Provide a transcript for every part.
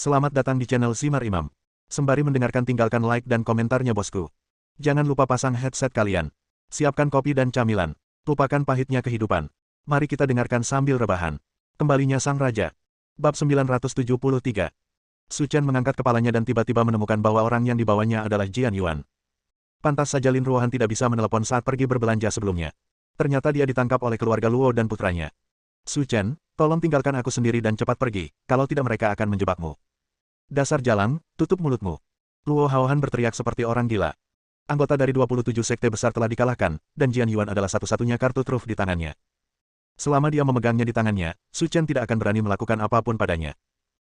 Selamat datang di channel Simar Imam. Sembari mendengarkan tinggalkan like dan komentarnya bosku. Jangan lupa pasang headset kalian. Siapkan kopi dan camilan. Lupakan pahitnya kehidupan. Mari kita dengarkan sambil rebahan. Kembalinya Sang Raja. Bab 973. Su Chen mengangkat kepalanya dan tiba-tiba menemukan bahwa orang yang dibawanya adalah Jian Yuan. Pantas saja Lin Ruohan tidak bisa menelepon saat pergi berbelanja sebelumnya. Ternyata dia ditangkap oleh keluarga Luo dan putranya. Su Chen, tolong tinggalkan aku sendiri dan cepat pergi, kalau tidak mereka akan menjebakmu. Dasar jalang, tutup mulutmu. Luo Haohan berteriak seperti orang gila. Anggota dari 27 sekte besar telah dikalahkan, dan Jian Yuan adalah satu-satunya kartu truf di tangannya. Selama dia memegangnya di tangannya, Su Chen tidak akan berani melakukan apapun padanya.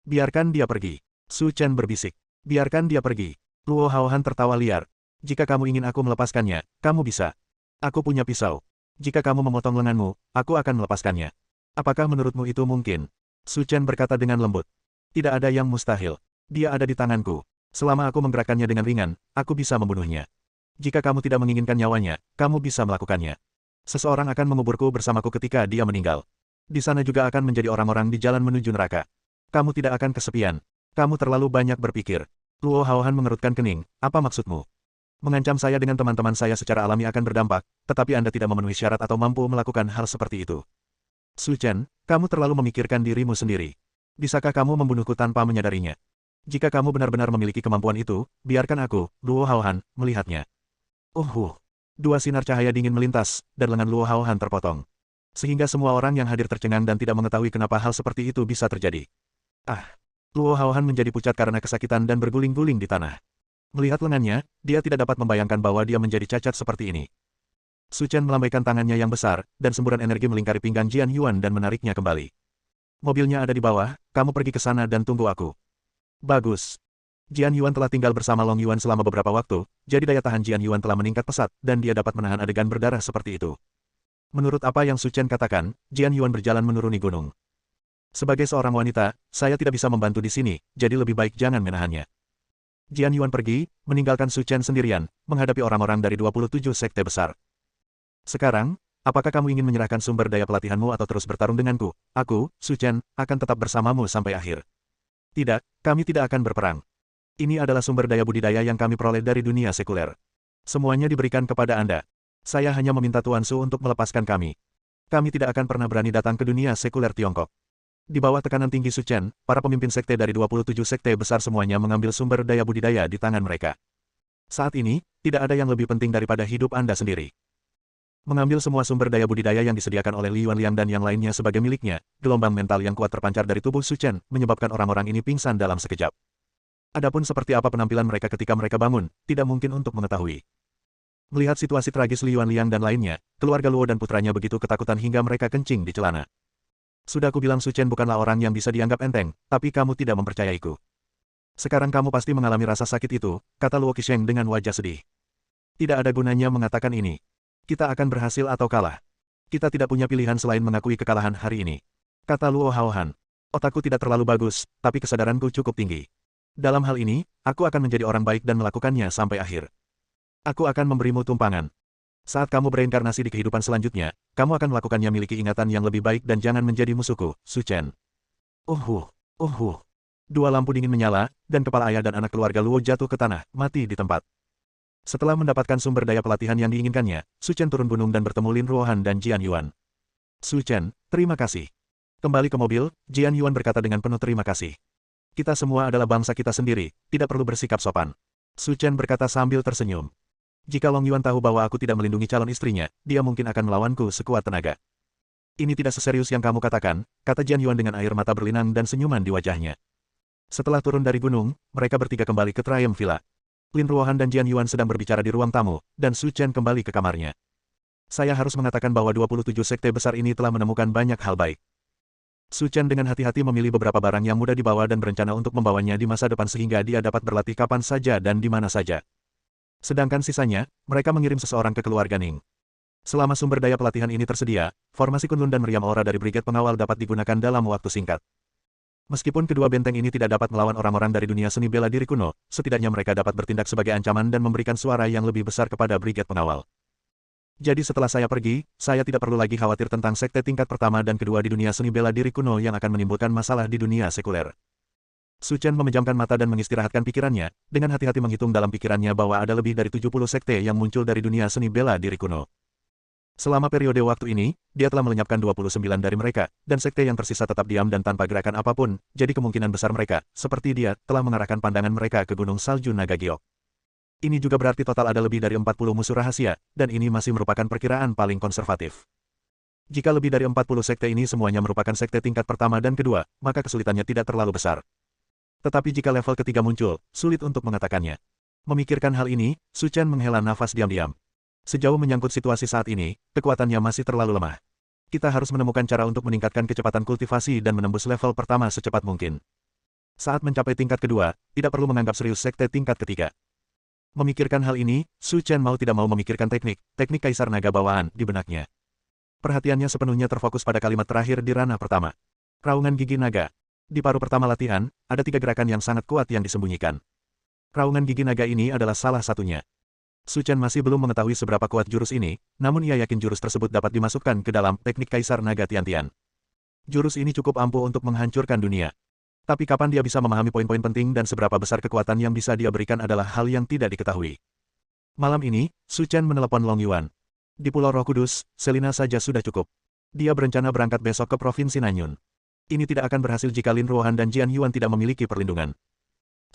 Biarkan dia pergi. Su Chen berbisik. Biarkan dia pergi. Luo Haohan tertawa liar. Jika kamu ingin aku melepaskannya, kamu bisa. Aku punya pisau. Jika kamu memotong lenganmu, aku akan melepaskannya. Apakah menurutmu itu mungkin? Su Chen berkata dengan lembut. Tidak ada yang mustahil. Dia ada di tanganku. Selama aku menggerakkannya dengan ringan, aku bisa membunuhnya. Jika kamu tidak menginginkan nyawanya, kamu bisa melakukannya. Seseorang akan menguburku bersamaku ketika dia meninggal. Di sana juga akan menjadi orang-orang di jalan menuju neraka. Kamu tidak akan kesepian. Kamu terlalu banyak berpikir. Luo Haohan mengerutkan kening. Apa maksudmu? Mengancam saya dengan teman-teman saya secara alami akan berdampak, tetapi Anda tidak memenuhi syarat atau mampu melakukan hal seperti itu. Su Chen, kamu terlalu memikirkan dirimu sendiri. Bisakah kamu membunuhku tanpa menyadarinya? Jika kamu benar-benar memiliki kemampuan itu, biarkan aku, Luo Haohan, melihatnya. Dua sinar cahaya dingin melintas, dan lengan Luo Haohan terpotong. Sehingga semua orang yang hadir tercengang dan tidak mengetahui kenapa hal seperti itu bisa terjadi. Luo Haohan menjadi pucat karena kesakitan dan berguling-guling di tanah. Melihat lengannya, dia tidak dapat membayangkan bahwa dia menjadi cacat seperti ini. Su Chen melambaikan tangannya yang besar, dan semburan energi melingkari pinggang Jian Yuan dan menariknya kembali. Mobilnya ada di bawah, kamu pergi ke sana dan tunggu aku. Bagus. Jian Yuan telah tinggal bersama Long Yuan selama beberapa waktu, jadi daya tahan Jian Yuan telah meningkat pesat, dan dia dapat menahan adegan berdarah seperti itu. Menurut apa yang Su Chen katakan, Jian Yuan berjalan menuruni gunung. Sebagai seorang wanita, saya tidak bisa membantu di sini, jadi lebih baik jangan menahannya. Jian Yuan pergi, meninggalkan Su Chen sendirian, menghadapi orang-orang dari 27 sekte besar. Sekarang, apakah kamu ingin menyerahkan sumber daya pelatihanmu atau terus bertarung denganku? Aku, Su Chen, akan tetap bersamamu sampai akhir. Tidak, kami tidak akan berperang. Ini adalah sumber daya budidaya yang kami peroleh dari dunia sekuler. Semuanya diberikan kepada Anda. Saya hanya meminta Tuan Su untuk melepaskan kami. Kami tidak akan pernah berani datang ke dunia sekuler Tiongkok. Di bawah tekanan tinggi Su Chen, para pemimpin sekte dari 27 sekte besar semuanya mengambil sumber daya budidaya di tangan mereka. Saat ini, tidak ada yang lebih penting daripada hidup Anda sendiri. Mengambil semua sumber daya budidaya yang disediakan oleh Li Yuanliang dan yang lainnya sebagai miliknya, gelombang mental yang kuat terpancar dari tubuh Su Chen, menyebabkan orang-orang ini pingsan dalam sekejap. Adapun seperti apa penampilan mereka ketika mereka bangun, tidak mungkin untuk mengetahui. Melihat situasi tragis Li Yuanliang dan lainnya, keluarga Luo dan putranya begitu ketakutan hingga mereka kencing di celana. Sudah aku bilang Su Chen bukanlah orang yang bisa dianggap enteng, tapi kamu tidak mempercayaiku. Sekarang kamu pasti mengalami rasa sakit itu, kata Luo Qisheng dengan wajah sedih. Tidak ada gunanya mengatakan ini. Kita akan berhasil atau kalah. Kita tidak punya pilihan selain mengakui kekalahan hari ini. Kata Luo Haohan. Otakku tidak terlalu bagus, tapi kesadaranku cukup tinggi. Dalam hal ini, aku akan menjadi orang baik dan melakukannya sampai akhir. Aku akan memberimu tumpangan. Saat kamu bereinkarnasi di kehidupan selanjutnya, kamu akan melakukannya miliki ingatan yang lebih baik dan jangan menjadi musuhku, Su Chen. Dua lampu dingin menyala, dan kepala ayah dan anak keluarga Luo jatuh ke tanah, mati di tempat. Setelah mendapatkan sumber daya pelatihan yang diinginkannya, Su Chen turun gunung dan bertemu Lin Ruohan dan Jian Yuan. Su Chen, terima kasih. Kembali ke mobil, Jian Yuan berkata dengan penuh terima kasih. Kita semua adalah bangsa kita sendiri, tidak perlu bersikap sopan. Su Chen berkata sambil tersenyum. Jika Long Yuan tahu bahwa aku tidak melindungi calon istrinya, dia mungkin akan melawanku sekuat tenaga. Ini tidak seserius yang kamu katakan, kata Jian Yuan dengan air mata berlinang dan senyuman di wajahnya. Setelah turun dari gunung, mereka bertiga kembali ke Triumph Villa. Lin Ruohan dan Jian Yuan sedang berbicara di ruang tamu, dan Su Chen kembali ke kamarnya. Saya harus mengatakan bahwa 27 sekte besar ini telah menemukan banyak hal baik. Su Chen dengan hati-hati memilih beberapa barang yang mudah dibawa dan berencana untuk membawanya di masa depan sehingga dia dapat berlatih kapan saja dan di mana saja. Sedangkan sisanya, mereka mengirim seseorang ke keluarga Ning. Selama sumber daya pelatihan ini tersedia, formasi Kunlun dan Meriam Aura dari Brigade Pengawal dapat digunakan dalam waktu singkat. Meskipun kedua benteng ini tidak dapat melawan orang-orang dari dunia seni bela diri kuno, setidaknya mereka dapat bertindak sebagai ancaman dan memberikan suara yang lebih besar kepada Brigade Pengawal. Jadi setelah saya pergi, saya tidak perlu lagi khawatir tentang sekte tingkat pertama dan kedua di dunia seni bela diri kuno yang akan menimbulkan masalah di dunia sekuler. Su Chen memejamkan mata dan mengistirahatkan pikirannya, dengan hati-hati menghitung dalam pikirannya bahwa ada lebih dari 70 sekte yang muncul dari dunia seni bela diri kuno. Selama periode waktu ini, dia telah melenyapkan 29 dari mereka, dan sekte yang tersisa tetap diam dan tanpa gerakan apapun, jadi kemungkinan besar mereka, seperti dia, telah mengarahkan pandangan mereka ke Gunung Salju Naga Giok. Ini juga berarti total ada lebih dari 40 musuh rahasia, dan ini masih merupakan perkiraan paling konservatif. Jika lebih dari 40 sekte ini semuanya merupakan sekte tingkat pertama dan kedua, maka kesulitannya tidak terlalu besar. Tetapi jika level ketiga muncul, sulit untuk mengatakannya. Memikirkan hal ini, Su Chen menghela nafas diam-diam. Sejauh menyangkut situasi saat ini, kekuatannya masih terlalu lemah. Kita harus menemukan cara untuk meningkatkan kecepatan kultivasi dan menembus level pertama secepat mungkin. Saat mencapai tingkat kedua, tidak perlu menganggap serius sekte tingkat ketiga. Memikirkan hal ini, Su Chen mau tidak mau memikirkan teknik Kaisar Naga bawaan di benaknya. Perhatiannya sepenuhnya terfokus pada kalimat terakhir di ranah pertama. Raungan gigi naga. Di paruh pertama latihan, ada 3 gerakan yang sangat kuat yang disembunyikan. Raungan gigi naga ini adalah salah satunya. Su Chen masih belum mengetahui seberapa kuat jurus ini, namun ia yakin jurus tersebut dapat dimasukkan ke dalam teknik Kaisar Naga Tian-Tian. Jurus ini cukup ampuh untuk menghancurkan dunia. Tapi kapan dia bisa memahami poin-poin penting dan seberapa besar kekuatan yang bisa dia berikan adalah hal yang tidak diketahui. Malam ini, Su Chen menelepon Long Yuan. Di Pulau Roh Kudus, Selina saja sudah cukup. Dia berencana berangkat besok ke Provinsi Nanyun. Ini tidak akan berhasil jika Lin Ruohan dan Jian Yuan tidak memiliki perlindungan.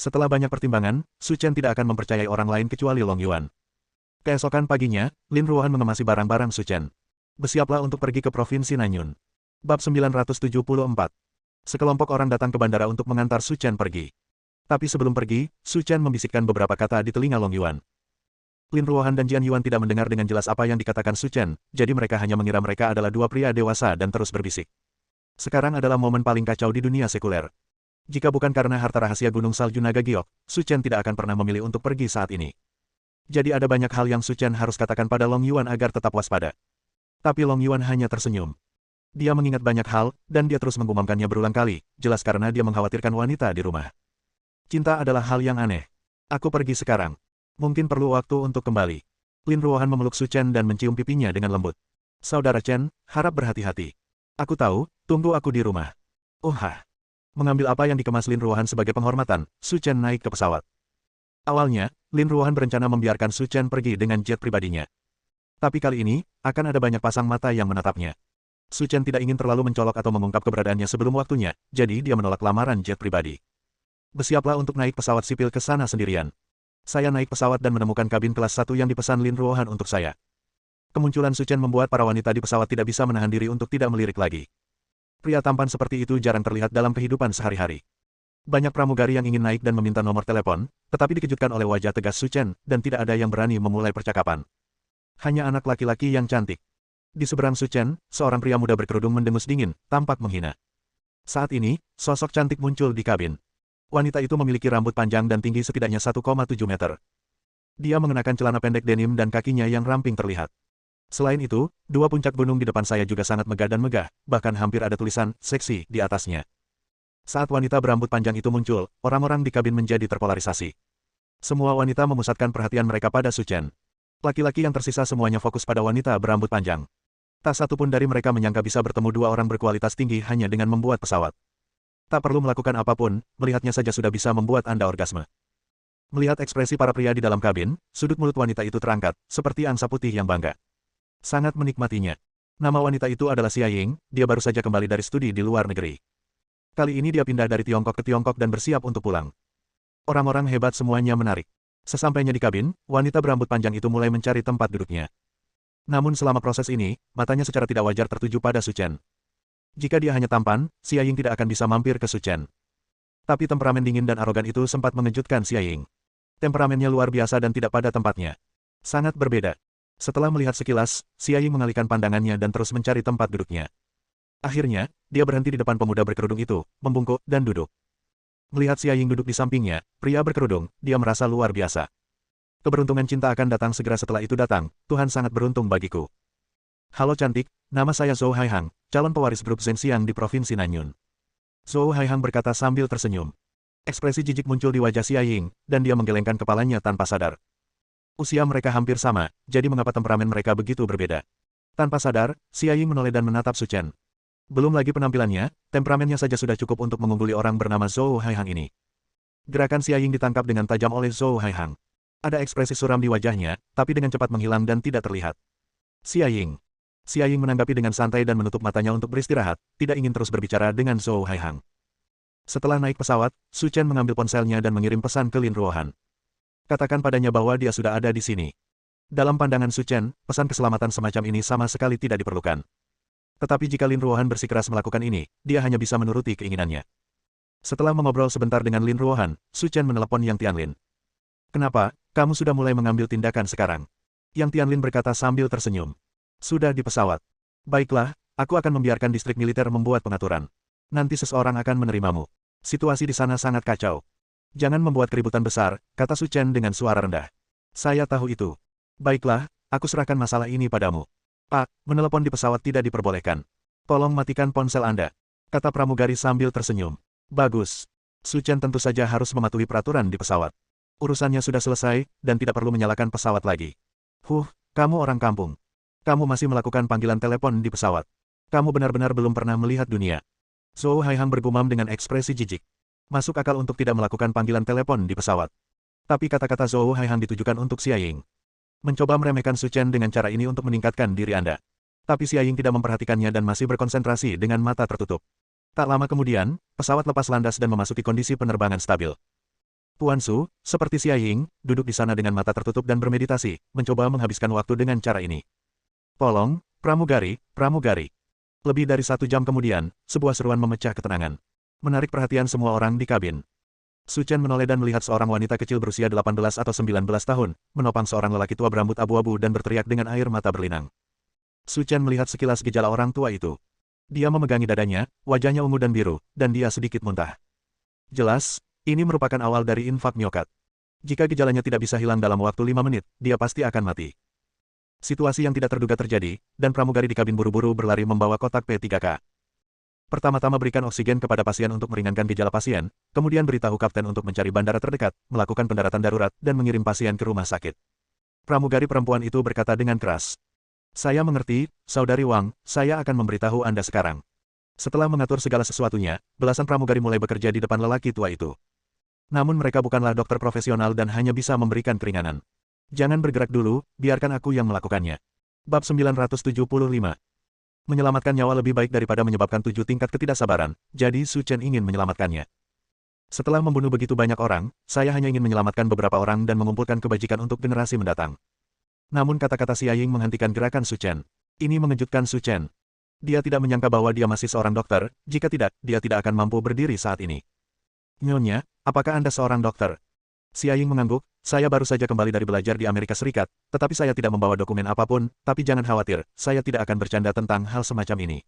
Setelah banyak pertimbangan, Su Chen tidak akan mempercayai orang lain kecuali Long Yuan. Keesokan paginya, Lin Ruohan mengemasi barang-barang Su Chen. Bersiaplah untuk pergi ke Provinsi Nanyun. Bab 974. Sekelompok orang datang ke bandara untuk mengantar Su Chen pergi. Tapi sebelum pergi, Su Chen membisikkan beberapa kata di telinga Long Yuan. Lin Ruohan dan Jian Yuan tidak mendengar dengan jelas apa yang dikatakan Su Chen, jadi mereka hanya mengira mereka adalah dua pria dewasa dan terus berbisik. Sekarang adalah momen paling kacau di dunia sekuler. Jika bukan karena harta rahasia Gunung Salju Naga Giok, Su Chen tidak akan pernah memilih untuk pergi saat ini. Jadi ada banyak hal yang Su Chen harus katakan pada Long Yuan agar tetap waspada. Tapi Long Yuan hanya tersenyum. Dia mengingat banyak hal, dan dia terus menggumamkannya berulang kali, jelas karena dia mengkhawatirkan wanita di rumah. Cinta adalah hal yang aneh. Aku pergi sekarang. Mungkin perlu waktu untuk kembali. Lin Ruohan memeluk Su Chen dan mencium pipinya dengan lembut. Saudara Chen, harap berhati-hati. Aku tahu, tunggu aku di rumah. Mengambil apa yang dikemas Lin Ruohan sebagai penghormatan, Su Chen naik ke pesawat. Awalnya, Lin Ruohan berencana membiarkan Su Chen pergi dengan jet pribadinya. Tapi kali ini, akan ada banyak pasang mata yang menatapnya. Su Chen tidak ingin terlalu mencolok atau mengungkap keberadaannya sebelum waktunya, jadi dia menolak lamaran jet pribadi. Bersiaplah untuk naik pesawat sipil ke sana sendirian. Saya naik pesawat dan menemukan kabin kelas 1 yang dipesan Lin Ruohan untuk saya. Kemunculan Su Chen membuat para wanita di pesawat tidak bisa menahan diri untuk tidak melirik lagi. Pria tampan seperti itu jarang terlihat dalam kehidupan sehari-hari. Banyak pramugari yang ingin naik dan meminta nomor telepon, tetapi dikejutkan oleh wajah tegas Su Chen, dan tidak ada yang berani memulai percakapan. Hanya anak laki-laki yang cantik. Di seberang Su Chen, seorang pria muda berkerudung mendengus dingin, tampak menghina. Saat ini, sosok cantik muncul di kabin. Wanita itu memiliki rambut panjang dan tinggi setidaknya 1,7 meter. Dia mengenakan celana pendek denim dan kakinya yang ramping terlihat. Selain itu, dua puncak gunung di depan saya juga sangat megah dan megah, bahkan hampir ada tulisan "seksi" di atasnya. Saat wanita berambut panjang itu muncul, orang-orang di kabin menjadi terpolarisasi. Semua wanita memusatkan perhatian mereka pada Su Chen. Laki-laki yang tersisa semuanya fokus pada wanita berambut panjang. Tak satu pun dari mereka menyangka bisa bertemu dua orang berkualitas tinggi hanya dengan membuat pesawat. Tak perlu melakukan apapun, melihatnya saja sudah bisa membuat Anda orgasme. Melihat ekspresi para pria di dalam kabin, sudut mulut wanita itu terangkat, seperti angsa putih yang bangga. Sangat menikmatinya. Nama wanita itu adalah Xia Ying, dia baru saja kembali dari studi di luar negeri. Kali ini dia pindah dari Tiongkok ke Tiongkok dan bersiap untuk pulang. Orang-orang hebat semuanya menarik. Sesampainya di kabin, wanita berambut panjang itu mulai mencari tempat duduknya. Namun selama proses ini, matanya secara tidak wajar tertuju pada Su Chen. Jika dia hanya tampan, Xia Ying tidak akan bisa mampir ke Su Chen. Tapi temperamen dingin dan arogan itu sempat mengejutkan Xia Ying. Temperamennya luar biasa dan tidak pada tempatnya. Sangat berbeda. Setelah melihat sekilas, Xia Ying mengalihkan pandangannya dan terus mencari tempat duduknya. Akhirnya, dia berhenti di depan pemuda berkerudung itu, membungkuk, dan duduk. Melihat Xia Ying duduk di sampingnya, pria berkerudung, dia merasa luar biasa. Keberuntungan cinta akan datang segera setelah itu datang, Tuhan sangat beruntung bagiku. Halo cantik, nama saya Zhou Haihang, calon pewaris grup Zhenxiang di Provinsi Nanyun. Zhou Haihang berkata sambil tersenyum. Ekspresi jijik muncul di wajah Xia Ying, dan dia menggelengkan kepalanya tanpa sadar. Usia mereka hampir sama, jadi mengapa temperamen mereka begitu berbeda? Tanpa sadar, Xia Ying menoleh dan menatap Su Chen. Belum lagi penampilannya, temperamennya saja sudah cukup untuk mengungguli orang bernama Zhou Haihang ini. Gerakan Xia Ying ditangkap dengan tajam oleh Zhou Haihang. Ada ekspresi suram di wajahnya, tapi dengan cepat menghilang dan tidak terlihat. Xia Ying. Xia Ying menanggapi dengan santai dan menutup matanya untuk beristirahat, tidak ingin terus berbicara dengan Zhou Haihang. Setelah naik pesawat, Su Chen mengambil ponselnya dan mengirim pesan ke Lin Ruohan. Katakan padanya bahwa dia sudah ada di sini. Dalam pandangan Su Chen, pesan keselamatan semacam ini sama sekali tidak diperlukan. Tetapi jika Lin Ruohan bersikeras melakukan ini, dia hanya bisa menuruti keinginannya. Setelah mengobrol sebentar dengan Lin Ruohan, Su Chen menelepon Yang Tianlin. Kenapa, kamu sudah mulai mengambil tindakan sekarang? Yang Tianlin berkata sambil tersenyum. Sudah di pesawat. Baiklah, aku akan membiarkan distrik militer membuat pengaturan. Nanti seseorang akan menerimamu. Situasi di sana sangat kacau. Jangan membuat keributan besar, kata Su Chen dengan suara rendah. Saya tahu itu. Baiklah, aku serahkan masalah ini padamu. Pak, menelepon di pesawat tidak diperbolehkan. Tolong matikan ponsel Anda, kata pramugari sambil tersenyum. Bagus. Su Chen tentu saja harus mematuhi peraturan di pesawat. Urusannya sudah selesai, dan tidak perlu menyalakan pesawat lagi. Kamu orang kampung. Kamu masih melakukan panggilan telepon di pesawat. Kamu benar-benar belum pernah melihat dunia. Zhou Haihang bergumam dengan ekspresi jijik. Masuk akal untuk tidak melakukan panggilan telepon di pesawat. Tapi kata-kata Zhou Haihang ditujukan untuk Xia Ying. Mencoba meremehkan Su Chen dengan cara ini untuk meningkatkan diri Anda. Tapi Xia Ying tidak memperhatikannya dan masih berkonsentrasi dengan mata tertutup. Tak lama kemudian, pesawat lepas landas dan memasuki kondisi penerbangan stabil. Tuan Su, seperti Xia Ying, duduk di sana dengan mata tertutup dan bermeditasi, mencoba menghabiskan waktu dengan cara ini. Tolong, pramugari, pramugari. Lebih dari 1 jam kemudian, sebuah seruan memecah ketenangan. Menarik perhatian semua orang di kabin. Su Chen menoleh dan melihat seorang wanita kecil berusia 18 atau 19 tahun, menopang seorang lelaki tua berambut abu-abu dan berteriak dengan air mata berlinang. Su Chen melihat sekilas gejala orang tua itu. Dia memegangi dadanya, wajahnya ungu dan biru, dan dia sedikit muntah. Jelas, ini merupakan awal dari infak miokat. Jika gejalanya tidak bisa hilang dalam waktu 5 menit, dia pasti akan mati. Situasi yang tidak terduga terjadi, dan pramugari di kabin buru-buru berlari membawa kotak P3K. Pertama-tama berikan oksigen kepada pasien untuk meringankan gejala pasien, kemudian beritahu kapten untuk mencari bandara terdekat, melakukan pendaratan darurat, dan mengirim pasien ke rumah sakit. Pramugari perempuan itu berkata dengan keras. Saya mengerti, Saudari Wang, saya akan memberitahu Anda sekarang. Setelah mengatur segala sesuatunya, belasan pramugari mulai bekerja di depan lelaki tua itu. Namun mereka bukanlah dokter profesional dan hanya bisa memberikan keringanan. Jangan bergerak dulu, biarkan aku yang melakukannya. Bab 975. Menyelamatkan nyawa lebih baik daripada menyebabkan 7 tingkat ketidaksabaran, jadi Su Chen ingin menyelamatkannya. Setelah membunuh begitu banyak orang, saya hanya ingin menyelamatkan beberapa orang dan mengumpulkan kebajikan untuk generasi mendatang. Namun kata-kata Xia Ying menghentikan gerakan Su Chen. Ini mengejutkan Su Chen. Dia tidak menyangka bahwa dia masih seorang dokter, jika tidak, dia tidak akan mampu berdiri saat ini. Nyonya, apakah Anda seorang dokter? Xia Ying mengangguk, saya baru saja kembali dari belajar di Amerika Serikat, tetapi saya tidak membawa dokumen apapun, tapi jangan khawatir, saya tidak akan bercanda tentang hal semacam ini.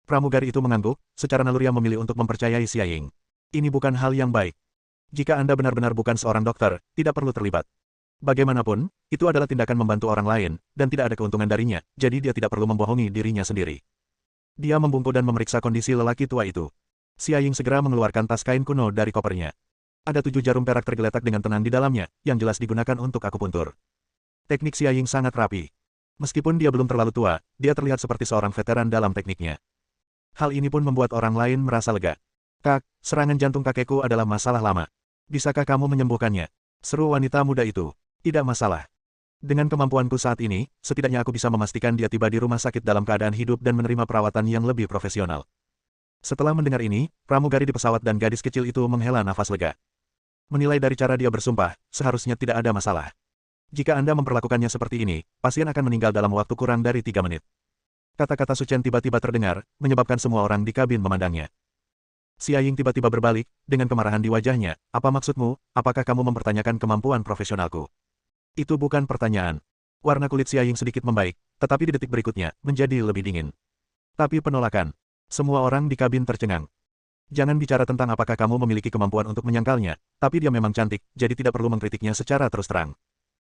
Pramugari itu mengangguk, secara naluriah memilih untuk mempercayai Xia Ying. Ini bukan hal yang baik. Jika Anda benar-benar bukan seorang dokter, tidak perlu terlibat. Bagaimanapun, itu adalah tindakan membantu orang lain, dan tidak ada keuntungan darinya, jadi dia tidak perlu membohongi dirinya sendiri. Dia membungkuk dan memeriksa kondisi lelaki tua itu. Xia Ying segera mengeluarkan tas kain kuno dari kopernya. Ada 7 jarum perak tergeletak dengan tenang di dalamnya, yang jelas digunakan untuk akupuntur. Teknik Xia Ying sangat rapi. Meskipun dia belum terlalu tua, dia terlihat seperti seorang veteran dalam tekniknya. Hal ini pun membuat orang lain merasa lega. Kak, serangan jantung kakekku adalah masalah lama. Bisakah kamu menyembuhkannya? Seru wanita muda itu. Tidak masalah. Dengan kemampuanku saat ini, setidaknya aku bisa memastikan dia tiba di rumah sakit dalam keadaan hidup dan menerima perawatan yang lebih profesional. Setelah mendengar ini, pramugari di pesawat dan gadis kecil itu menghela nafas lega. Menilai dari cara dia bersumpah, seharusnya tidak ada masalah. Jika Anda memperlakukannya seperti ini, pasien akan meninggal dalam waktu kurang dari 3 menit. Kata-kata Su Chen tiba-tiba terdengar, menyebabkan semua orang di kabin memandangnya. Xia Ying tiba-tiba berbalik, dengan kemarahan di wajahnya, apa maksudmu, apakah kamu mempertanyakan kemampuan profesionalku? Itu bukan pertanyaan. Warna kulit Xia Ying sedikit membaik, tetapi di detik berikutnya, menjadi lebih dingin. Tapi penolakan. Semua orang di kabin tercengang. Jangan bicara tentang apakah kamu memiliki kemampuan untuk menyangkalnya, tapi dia memang cantik, jadi tidak perlu mengkritiknya secara terus terang.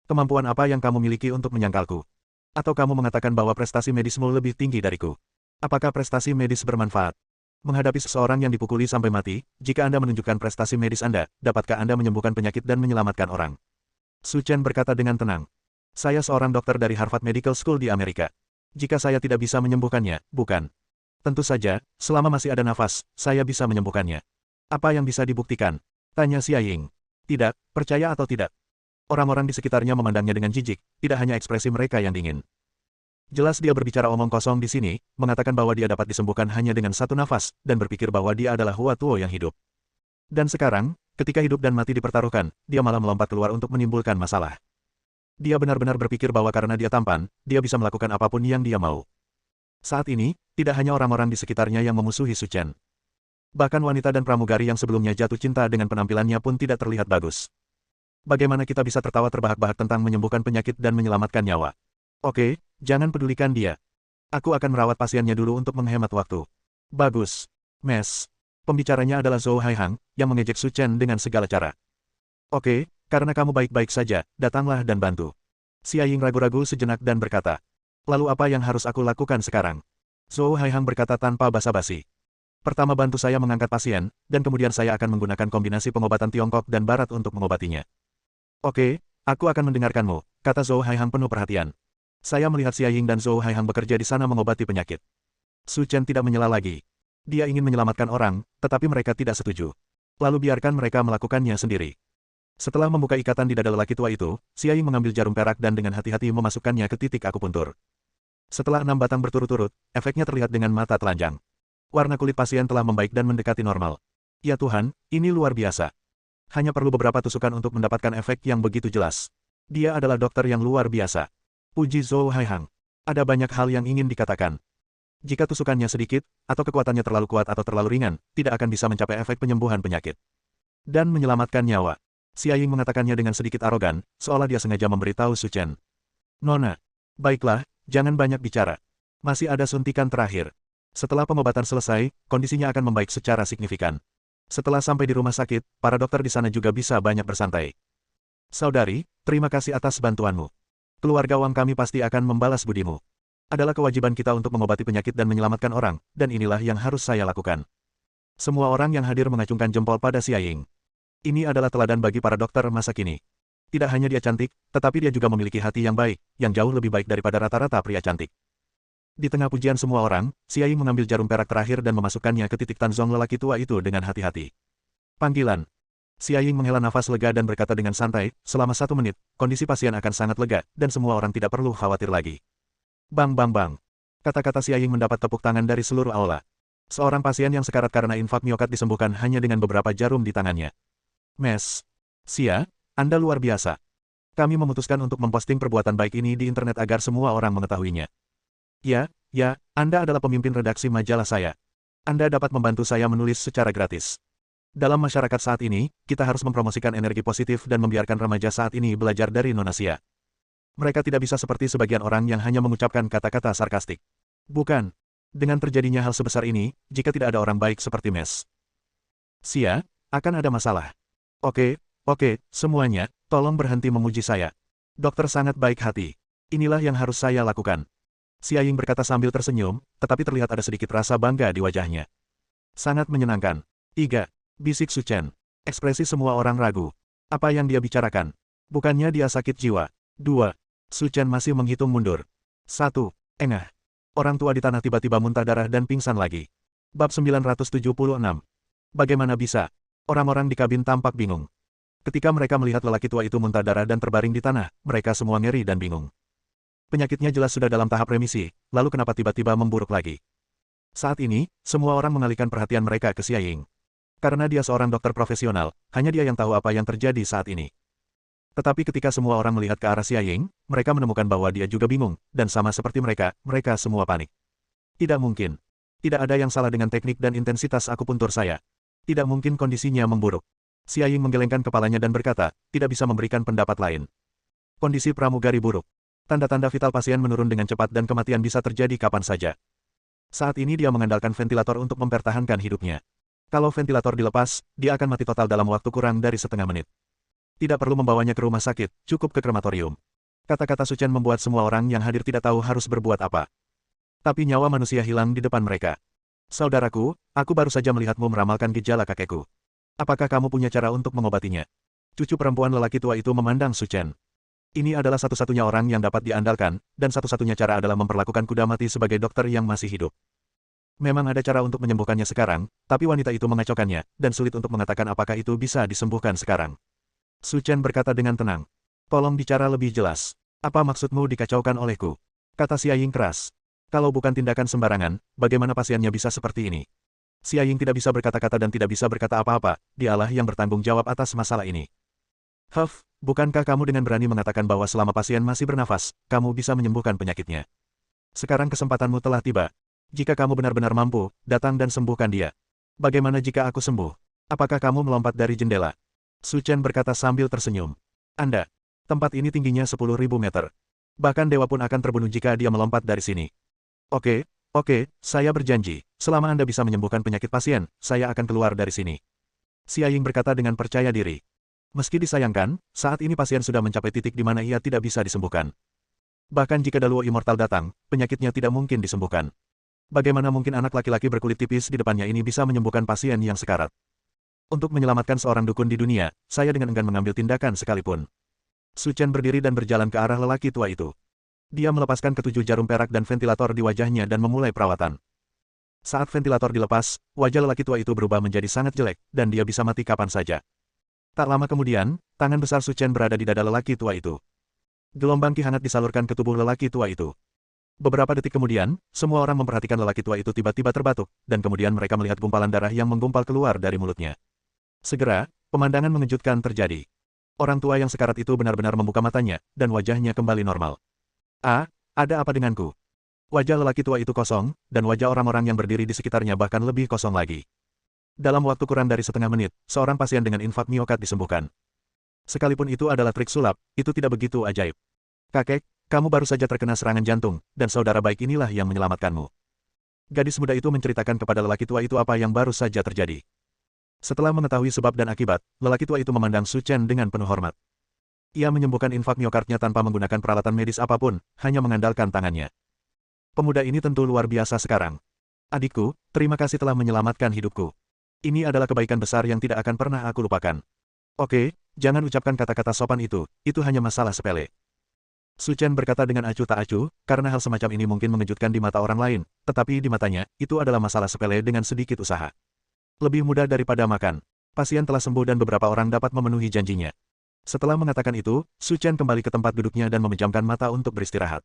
Kemampuan apa yang kamu miliki untuk menyangkalku? Atau kamu mengatakan bahwa prestasi medismu lebih tinggi dariku? Apakah prestasi medis bermanfaat? Menghadapi seseorang yang dipukuli sampai mati, jika Anda menunjukkan prestasi medis Anda, dapatkah Anda menyembuhkan penyakit dan menyelamatkan orang? Su Chen berkata dengan tenang. Saya seorang dokter dari Harvard Medical School di Amerika. Jika saya tidak bisa menyembuhkannya, bukan. Tentu saja, selama masih ada nafas, saya bisa menyembuhkannya. Apa yang bisa dibuktikan? Tanya Xia Ying. Tidak, percaya atau tidak. Orang-orang di sekitarnya memandangnya dengan jijik, tidak hanya ekspresi mereka yang dingin. Jelas dia berbicara omong kosong di sini, mengatakan bahwa dia dapat disembuhkan hanya dengan satu nafas, dan berpikir bahwa dia adalah Hua Tuo yang hidup. Dan sekarang, ketika hidup dan mati dipertaruhkan, dia malah melompat keluar untuk menimbulkan masalah. Dia benar-benar berpikir bahwa karena dia tampan, dia bisa melakukan apapun yang dia mau. Saat ini, tidak hanya orang-orang di sekitarnya yang memusuhi Su Chen. Bahkan wanita dan pramugari yang sebelumnya jatuh cinta dengan penampilannya pun tidak terlihat bagus. Bagaimana kita bisa tertawa terbahak-bahak tentang menyembuhkan penyakit dan menyelamatkan nyawa? Oke, jangan pedulikan dia. Aku akan merawat pasiennya dulu untuk menghemat waktu. Bagus. Mes. Pembicaranya adalah Zhou Haihang, yang mengejek Su Chen dengan segala cara. Oke, karena kamu baik-baik saja, datanglah dan bantu. Xia Ying ragu-ragu sejenak dan berkata. Lalu apa yang harus aku lakukan sekarang? Zhou Haihang berkata tanpa basa-basi. Pertama bantu saya mengangkat pasien, dan kemudian saya akan menggunakan kombinasi pengobatan Tiongkok dan Barat untuk mengobatinya. Oke, aku akan mendengarkanmu, kata Zhou Haihang penuh perhatian. Saya melihat Xia Ying dan Zhou Haihang bekerja di sana mengobati penyakit. Su Chen tidak menyela lagi. Dia ingin menyelamatkan orang, tetapi mereka tidak setuju. Lalu biarkan mereka melakukannya sendiri. Setelah membuka ikatan di dada lelaki tua itu, Xia Ying mengambil jarum perak dan dengan hati-hati memasukkannya ke titik akupuntur. Setelah 6 batang berturut-turut, efeknya terlihat dengan mata telanjang. Warna kulit pasien telah membaik dan mendekati normal. Ya Tuhan, ini luar biasa. Hanya perlu beberapa tusukan untuk mendapatkan efek yang begitu jelas. Dia adalah dokter yang luar biasa. Puji Zhou Haihang. Ada banyak hal yang ingin dikatakan. Jika tusukannya sedikit, atau kekuatannya terlalu kuat atau terlalu ringan, tidak akan bisa mencapai efek penyembuhan penyakit. Dan menyelamatkan nyawa. Xia Ying mengatakannya dengan sedikit arogan, seolah dia sengaja memberitahu Su Chen. Nona. Baiklah, jangan banyak bicara. Masih ada suntikan terakhir. Setelah pengobatan selesai, kondisinya akan membaik secara signifikan. Setelah sampai di rumah sakit, para dokter di sana juga bisa banyak bersantai. Saudari, terima kasih atas bantuanmu. Keluarga Wang kami pasti akan membalas budimu. Adalah kewajiban kita untuk mengobati penyakit dan menyelamatkan orang, dan inilah yang harus saya lakukan. Semua orang yang hadir mengacungkan jempol pada Xia Ying. Ini adalah teladan bagi para dokter masa kini. Tidak hanya dia cantik, tetapi dia juga memiliki hati yang baik, yang jauh lebih baik daripada rata-rata pria cantik. Di tengah pujian semua orang, Xia Ying mengambil jarum perak terakhir dan memasukkannya ke titik Tanzong lelaki tua itu dengan hati-hati. Panggilan. Xia Ying menghela nafas lega dan berkata dengan santai, selama 1 menit, kondisi pasien akan sangat lega, dan semua orang tidak perlu khawatir lagi. Bang bang bang. Kata-kata Xia Ying mendapat tepuk tangan dari seluruh aula. Seorang pasien yang sekarat karena infak miokard disembuhkan hanya dengan beberapa jarum di tangannya. Mes. Xia, Anda luar biasa. Kami memutuskan untuk memposting perbuatan baik ini di internet agar semua orang mengetahuinya. Ya, Anda adalah pemimpin redaksi majalah saya. Anda dapat membantu saya menulis secara gratis. Dalam masyarakat saat ini, kita harus mempromosikan energi positif dan membiarkan remaja saat ini belajar dari Nona Xia. Mereka tidak bisa seperti sebagian orang yang hanya mengucapkan kata-kata sarkastik. Bukan. Dengan terjadinya hal sebesar ini, jika tidak ada orang baik seperti Mes Xia, akan ada masalah. Oke, semuanya, tolong berhenti memuji saya. Dokter sangat baik hati. Inilah yang harus saya lakukan. Xia Ying berkata sambil tersenyum, tetapi terlihat ada sedikit rasa bangga di wajahnya. Sangat menyenangkan. 3. Bisik Su Chen. Ekspresi semua orang ragu. Apa yang dia bicarakan? Bukannya dia sakit jiwa. 2. Su Chen masih menghitung mundur. 1. Engah. Orang tua di tanah tiba-tiba muntah darah dan pingsan lagi. Bab 976. Bagaimana bisa? Orang-orang di kabin tampak bingung. Ketika mereka melihat lelaki tua itu muntah darah dan terbaring di tanah, mereka semua ngeri dan bingung. Penyakitnya jelas sudah dalam tahap remisi, lalu kenapa tiba-tiba memburuk lagi? Saat ini, semua orang mengalihkan perhatian mereka ke Xia Ying. Karena dia seorang dokter profesional, hanya dia yang tahu apa yang terjadi saat ini. Tetapi ketika semua orang melihat ke arah Xia Ying, mereka menemukan bahwa dia juga bingung, dan sama seperti mereka semua panik. Tidak mungkin. Tidak ada yang salah dengan teknik dan intensitas akupuntur saya. Tidak mungkin kondisinya memburuk. Xia Ying menggelengkan kepalanya dan berkata, tidak bisa memberikan pendapat lain. Kondisi pramugari buruk. Tanda-tanda vital pasien menurun dengan cepat dan kematian bisa terjadi kapan saja. Saat ini dia mengandalkan ventilator untuk mempertahankan hidupnya. Kalau ventilator dilepas, dia akan mati total dalam waktu kurang dari setengah menit. Tidak perlu membawanya ke rumah sakit, cukup ke krematorium. Kata-kata Su Chen membuat semua orang yang hadir tidak tahu harus berbuat apa. Tapi nyawa manusia hilang di depan mereka. Saudaraku, aku baru saja melihatmu meramalkan gejala kakekku. Apakah kamu punya cara untuk mengobatinya? Cucu perempuan lelaki tua itu memandang Su Chen. Ini adalah satu-satunya orang yang dapat diandalkan, dan satu-satunya cara adalah memperlakukan kuda mati sebagai dokter yang masih hidup. Memang ada cara untuk menyembuhkannya sekarang, tapi wanita itu mengacaukannya, dan sulit untuk mengatakan apakah itu bisa disembuhkan sekarang. Su Chen berkata dengan tenang. Tolong bicara lebih jelas. Apa maksudmu dikacaukan olehku? Kata Xia Ying keras. Kalau bukan tindakan sembarangan, bagaimana pasiennya bisa seperti ini? Xia Ying tidak bisa berkata-kata dan tidak bisa berkata apa-apa, dialah yang bertanggung jawab atas masalah ini. Bukankah kamu dengan berani mengatakan bahwa selama pasien masih bernafas, kamu bisa menyembuhkan penyakitnya? Sekarang kesempatanmu telah tiba. Jika kamu benar-benar mampu, datang dan sembuhkan dia. Bagaimana jika aku sembuh? Apakah kamu melompat dari jendela? Su Chen berkata sambil tersenyum. Tempat ini tingginya 10.000 meter. Bahkan dewa pun akan terbunuh jika dia melompat dari sini. Oke, saya berjanji, selama Anda bisa menyembuhkan penyakit pasien, saya akan keluar dari sini. Xia Ying berkata dengan percaya diri. Meski disayangkan, saat ini pasien sudah mencapai titik di mana ia tidak bisa disembuhkan. Bahkan jika Daluo Immortal datang, penyakitnya tidak mungkin disembuhkan. Bagaimana mungkin anak laki-laki berkulit tipis di depannya ini bisa menyembuhkan pasien yang sekarat? Untuk menyelamatkan seorang dukun di dunia, saya dengan enggan mengambil tindakan sekalipun. Su Chen berdiri dan berjalan ke arah lelaki tua itu. Dia melepaskan ketujuh jarum perak dan ventilator di wajahnya dan memulai perawatan. Saat ventilator dilepas, wajah lelaki tua itu berubah menjadi sangat jelek, dan dia bisa mati kapan saja. Tak lama kemudian, tangan besar Su Chen berada di dada lelaki tua itu. Gelombang ki hangat disalurkan ke tubuh lelaki tua itu. Beberapa detik kemudian, semua orang memperhatikan lelaki tua itu tiba-tiba terbatuk, dan kemudian mereka melihat gumpalan darah yang menggumpal keluar dari mulutnya. Segera, pemandangan mengejutkan terjadi. Orang tua yang sekarat itu benar-benar membuka matanya, dan wajahnya kembali normal. Ada apa denganku? Wajah lelaki tua itu kosong, dan wajah orang-orang yang berdiri di sekitarnya bahkan lebih kosong lagi. Dalam waktu kurang dari setengah menit, seorang pasien dengan infak miokard disembuhkan. Sekalipun itu adalah trik sulap, itu tidak begitu ajaib. Kakek, kamu baru saja terkena serangan jantung, dan saudara baik inilah yang menyelamatkanmu. Gadis muda itu menceritakan kepada lelaki tua itu apa yang baru saja terjadi. Setelah mengetahui sebab dan akibat, lelaki tua itu memandang Su Chen dengan penuh hormat. Ia menyembuhkan infak miokardnya tanpa menggunakan peralatan medis apapun, hanya mengandalkan tangannya. Pemuda ini tentu luar biasa sekarang. Adikku, terima kasih telah menyelamatkan hidupku. Ini adalah kebaikan besar yang tidak akan pernah aku lupakan. Oke, jangan ucapkan kata-kata sopan itu hanya masalah sepele. Su Chen berkata dengan acuh tak acuh, karena hal semacam ini mungkin mengejutkan di mata orang lain, tetapi di matanya, itu adalah masalah sepele dengan sedikit usaha. Lebih mudah daripada makan. Pasien telah sembuh dan beberapa orang dapat memenuhi janjinya. Setelah mengatakan itu, Su Chen kembali ke tempat duduknya dan memejamkan mata untuk beristirahat.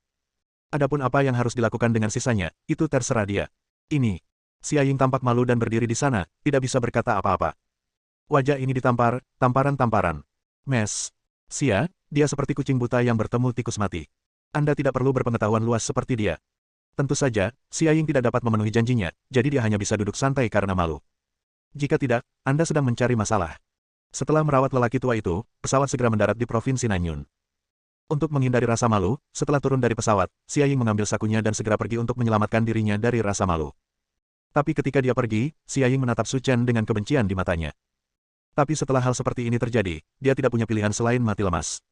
Adapun apa yang harus dilakukan dengan sisanya, itu terserah dia. Ini. Xia Ying tampak malu dan berdiri di sana, tidak bisa berkata apa-apa. Wajah ini ditampar, tamparan-tamparan. Xia, dia seperti kucing buta yang bertemu tikus mati. Anda tidak perlu berpengetahuan luas seperti dia. Tentu saja, Xia Ying tidak dapat memenuhi janjinya, jadi dia hanya bisa duduk santai karena malu. Jika tidak, Anda sedang mencari masalah. Setelah merawat lelaki tua itu, pesawat segera mendarat di Provinsi Nanyun. Untuk menghindari rasa malu, setelah turun dari pesawat, Xia Ying mengambil sakunya dan segera pergi untuk menyelamatkan dirinya dari rasa malu. Tapi ketika dia pergi, Xia Ying menatap Su Chen dengan kebencian di matanya. Tapi setelah hal seperti ini terjadi, dia tidak punya pilihan selain mati lemas.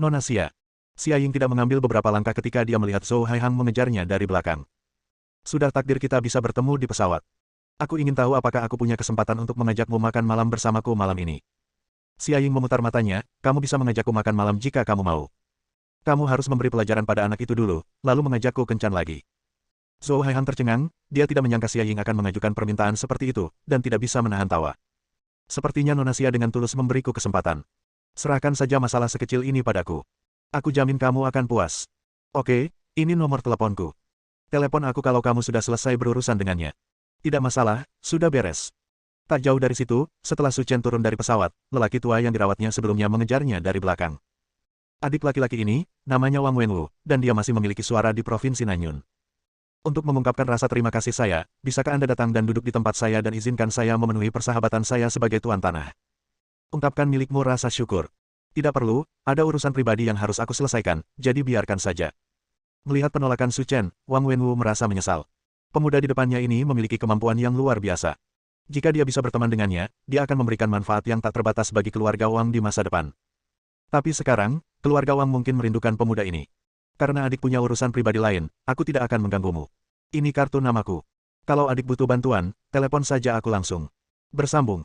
Nona Xia. Xia Ying tidak mengambil beberapa langkah ketika dia melihat Zhou Haihang mengejarnya dari belakang. Sudah takdir kita bisa bertemu di pesawat. Aku ingin tahu apakah aku punya kesempatan untuk mengajakmu makan malam bersamaku malam ini. Xia Ying memutar matanya, kamu bisa mengajakku makan malam jika kamu mau. Kamu harus memberi pelajaran pada anak itu dulu, lalu mengajakku kencan lagi. Zhou Haihang tercengang, dia tidak menyangka Xia Ying akan mengajukan permintaan seperti itu, dan tidak bisa menahan tawa. Sepertinya Nona Xia dengan tulus memberiku kesempatan. Serahkan saja masalah sekecil ini padaku. Aku jamin kamu akan puas. Oke, ini nomor teleponku. Telepon aku kalau kamu sudah selesai berurusan dengannya. Tidak masalah, sudah beres. Tak jauh dari situ, setelah Su Chen turun dari pesawat, lelaki tua yang dirawatnya sebelumnya mengejarnya dari belakang. Adik laki-laki ini, namanya Wang Wenwu, dan dia masih memiliki suara di Provinsi Nanyun. Untuk mengungkapkan rasa terima kasih saya, bisakah Anda datang dan duduk di tempat saya dan izinkan saya memenuhi persahabatan saya sebagai tuan tanah? Ungkapkan milikmu rasa syukur. Tidak perlu, ada urusan pribadi yang harus aku selesaikan, jadi biarkan saja. Melihat penolakan Su Chen, Wang Wenwu merasa menyesal. Pemuda di depannya ini memiliki kemampuan yang luar biasa. Jika dia bisa berteman dengannya, dia akan memberikan manfaat yang tak terbatas bagi keluarga Wang di masa depan. Tapi sekarang, keluarga Wang mungkin merindukan pemuda ini. Karena adik punya urusan pribadi lain, aku tidak akan mengganggumu. Ini kartu namaku. Kalau adik butuh bantuan, telepon saja aku langsung. Bersambung.